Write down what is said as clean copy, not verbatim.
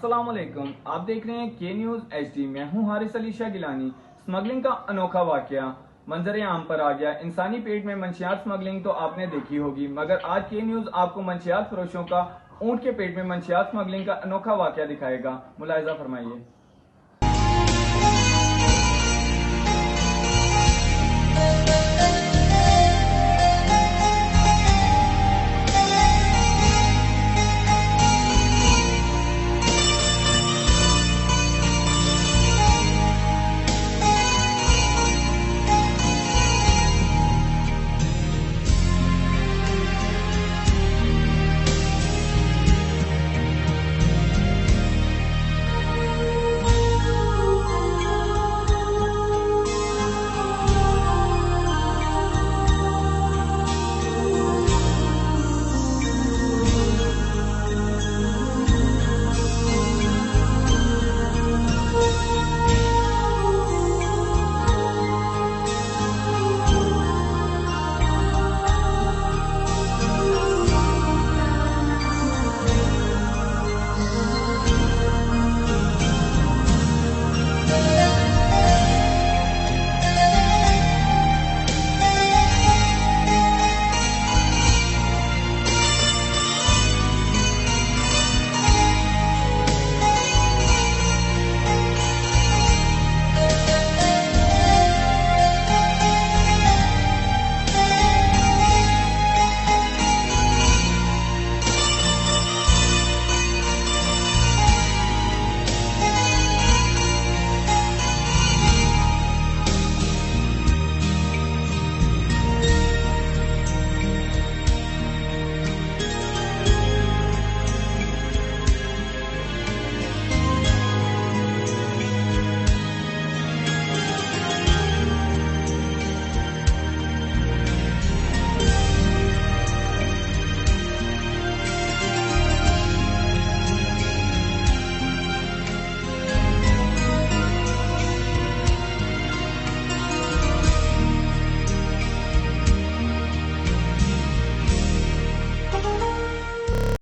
अस्सलाम वालेकुम। आप देख रहे हैं के न्यूज HD। मैं हूं हारिस अली शाह गिलानी। स्मगलिंग का अनोखा वाकया मंजर आम पर आ गया। इंसानी पेट में मंशियात स्मगलिंग तो आपने देखी होगी, मगर आज के न्यूज आपको मंशियात फरोशों का ऊंट के पेट में मंशियात स्मगलिंग का अनोखा वाकया दिखाएगा। मुलाहिजा फरमाइए।